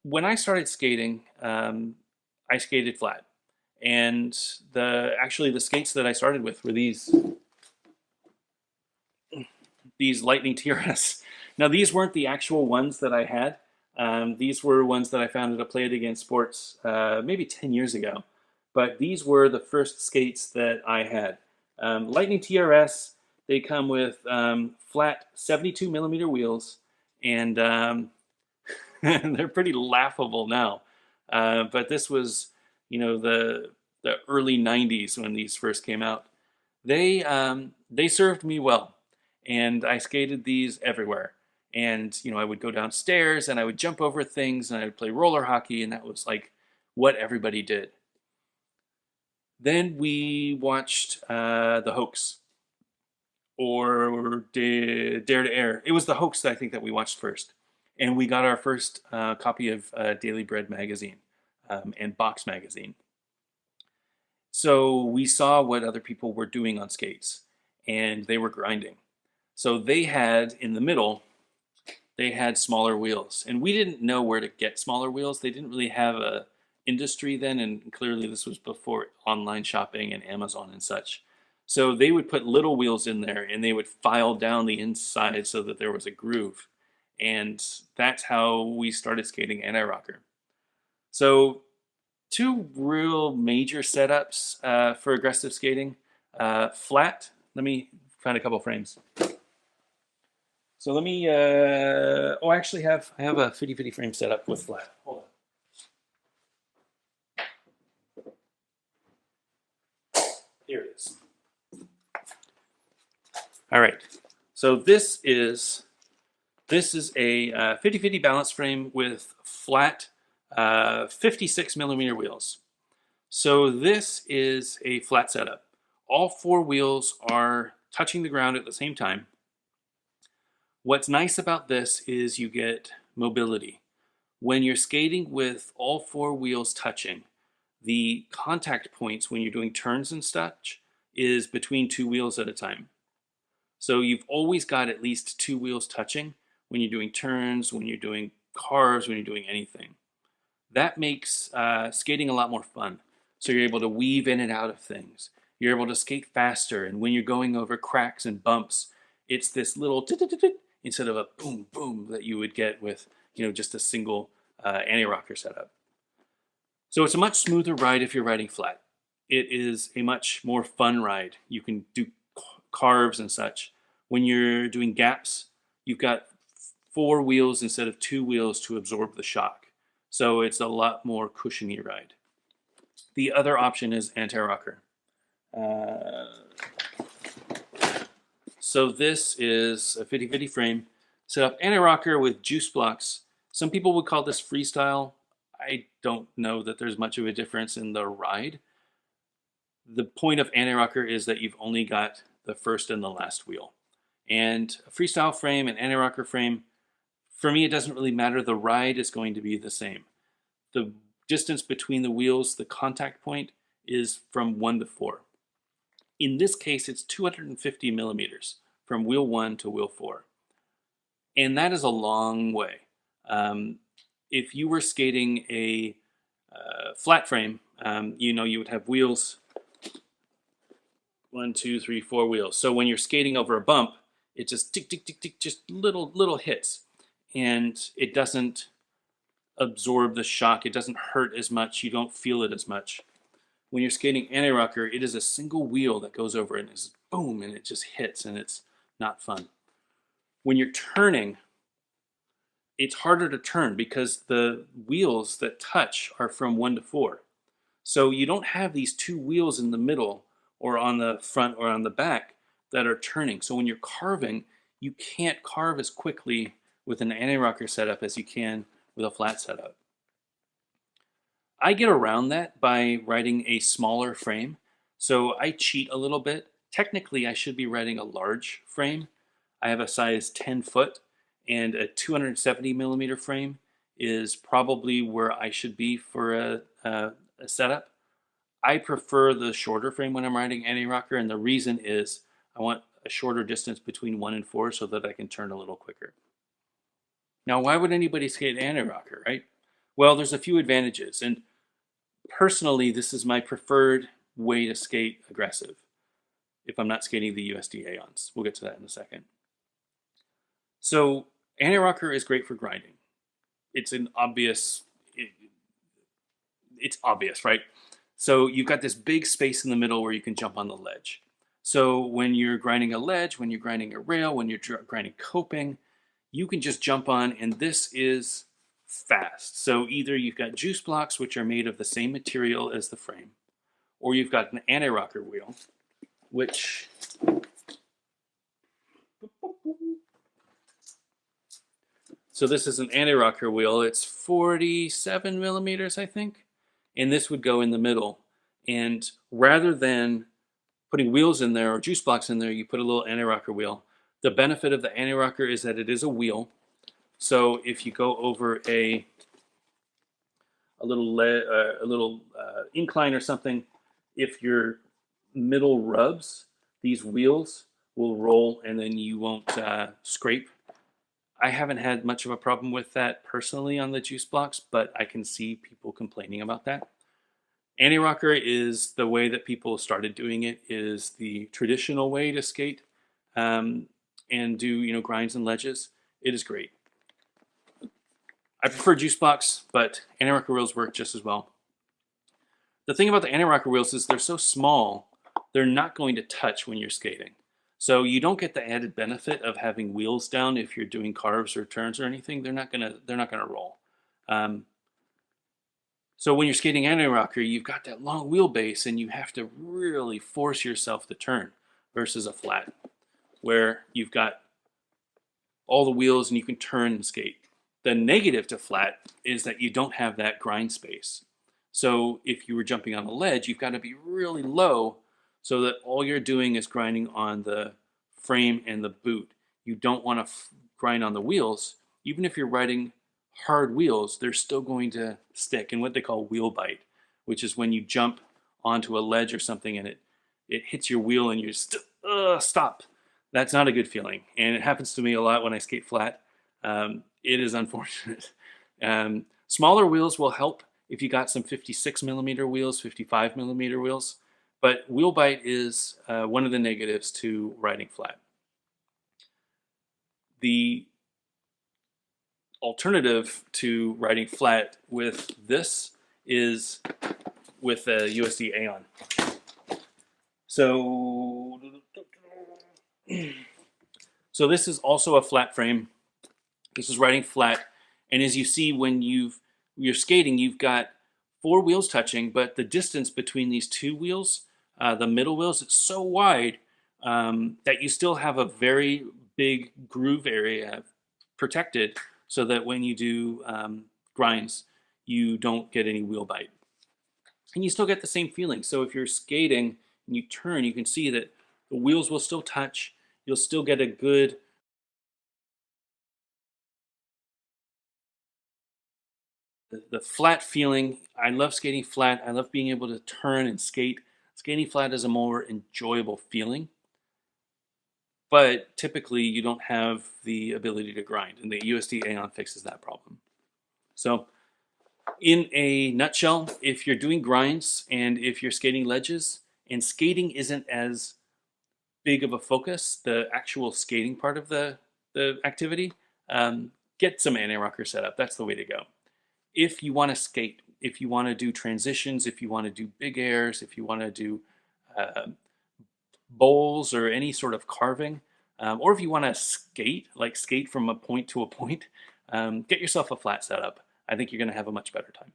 when I started skating, I skated flat, and actually the skates that I started with were these Lightning TRS. Now these weren't the actual ones that I had. These were ones that I found at a Play It Again Sports maybe 10 years ago. But these were the first skates that I had. Lightning TRS, they come with flat 72 millimeter wheels, and they're pretty laughable now. But this was, the early '90s when these first came out. They served me well, and I skated these everywhere. And I would go downstairs and I would jump over things and I would play roller hockey, and that was like what everybody did. Then we watched The Hoax or Dare to Air. It was The Hoax that I think that we watched first, and we got our first copy of Daily Bread magazine and Box magazine. So we saw what other people were doing on skates, and they were grinding. So they had in the middle, they had smaller wheels, and we didn't know where to get smaller wheels. They didn't really have a industry then, and clearly this was before online shopping and Amazon and such. So they would put little wheels in there, and they would file down the inside so that there was a groove, and that's how we started skating Antirocker. So two real major setups for aggressive skating. Flat. Let me find a couple frames. So let me. Oh, I actually I have a fitty fitty frame set up with flat. Hold on. Here it is. All right. So this is a 50-50 balance frame with flat 56 millimeter wheels. So this is a flat setup. All four wheels are touching the ground at the same time. What's nice about this is you get mobility. When you're skating with all four wheels touching, the contact points when you're doing turns and such is between two wheels at a time. So you've always got at least two wheels touching when you're doing turns, when you're doing carves, when you're doing anything. That makes skating a lot more fun. So you're able to weave in and out of things. You're able to skate faster, and when you're going over cracks and bumps, it's this little instead of a boom boom that you would get with just a single anti-rocker setup. So it's a much smoother ride if you're riding flat. It is a much more fun ride. You can do carves and such. When you're doing gaps, you've got four wheels instead of two wheels to absorb the shock. So it's a lot more cushiony ride. The other option is anti-rocker. So this is a 50-50 frame set up anti-rocker with juice blocks. Some people would call this freestyle. I don't know that there's much of a difference in the ride. The point of anti-rocker is that you've only got the first and the last wheel. And a freestyle frame and anti-rocker frame, for me, it doesn't really matter. The ride is going to be the same. The distance between the wheels, the contact point, is from 1 to 4. In this case, it's 250 millimeters from wheel 1 to wheel 4. And that is a long way. If you were skating a flat frame, you would have wheels, 1, 2, 3, 4 wheels. So when you're skating over a bump, it just tick, tick, tick, tick, just little hits. And it doesn't absorb the shock. It doesn't hurt as much. You don't feel it as much. When you're skating anti-rocker, it is a single wheel that goes over and it's boom, and it just hits, and it's not fun. When you're turning, it's harder to turn because the wheels that touch are from 1 to 4. So you don't have these two wheels in the middle or on the front or on the back that are turning. So when you're carving, you can't carve as quickly with an anti-rocker setup as you can with a flat setup. I get around that by riding a smaller frame. So I cheat a little bit. Technically, I should be riding a large frame. I have a size 10 foot, and a 270 millimeter frame is probably where I should be for a setup. I prefer the shorter frame when I'm riding anti-rocker, and the reason is I want a shorter distance between 1 and 4 so that I can turn a little quicker. Now, why would anybody skate anti-rocker, right? Well, there's a few advantages, and personally, this is my preferred way to skate aggressive if I'm not skating the USD Aeons. We'll get to that in a second. So Antirocker is great for grinding. It's an obvious, it's obvious, right? So you've got this big space in the middle where you can jump on the ledge. So when you're grinding a ledge, when you're grinding a rail, when you're grinding coping, you can just jump on, and this is fast. So either you've got juice blocks, which are made of the same material as the frame, or you've got an anti-rocker wheel, which so this is an anti-rocker wheel. It's 47 millimeters, I think, and this would go in the middle. And rather than putting wheels in there or juice blocks in there, you put a little anti-rocker wheel. The benefit of the anti-rocker is that it is a wheel. So if you go over a little incline or something, if your middle rubs, these wheels will roll and then you won't scrape. I haven't had much of a problem with that personally on the juice blocks, but I can see people complaining about that. Anti-rocker is the way that people started doing it, is the traditional way to skate and do grinds and ledges. It is great. I prefer juice blocks, but anti-rocker wheels work just as well. The thing about the anti-rocker wheels is they're so small, they're not going to touch when you're skating. So you don't get the added benefit of having wheels down if you're doing carves or turns or anything. They're not gonna roll. So when you're skating anti-rocker, you've got that long wheelbase and you have to really force yourself to turn versus a flat, where you've got all the wheels and you can turn and skate. The negative to flat is that you don't have that grind space. So if you were jumping on a ledge, you've got to be really low so that all you're doing is grinding on the frame and the boot. You don't want to grind on the wheels. Even if you're riding hard wheels, they're still going to stick in what they call wheel bite, which is when you jump onto a ledge or something and it hits your wheel and you just stop. That's not a good feeling, and it happens to me a lot when I skate flat. It is unfortunate. Smaller wheels will help if you got some 56 millimeter wheels, 55 millimeter wheels, but wheel bite is one of the negatives to riding flat. The alternative to riding flat with this is with a USD Aeon. So this is also a flat frame. This is riding flat, and as you see when you're skating, you've got 4 wheels touching, but the distance between these 2 wheels, the middle wheels, it's so wide that you still have a very big groove area protected, so that when you do grinds, you don't get any wheel bite, and you still get the same feeling. So if you're skating and you turn, you can see that the wheels will still touch. You'll still get a good the flat feeling. I love skating flat. I love being able to turn and skate. Skating flat is a more enjoyable feeling, but typically you don't have the ability to grind, and the USD Aeon fixes that problem. So in a nutshell, if you're doing grinds and if you're skating ledges and skating isn't as big of a focus, the actual skating part of the activity, get some anti-rocker setup. That's the way to go. If you want to skate, if you want to do transitions, if you want to do big airs, if you want to do bowls or any sort of carving, or if you want to skate from a point to a point, get yourself a flat setup. I think you're going to have a much better time.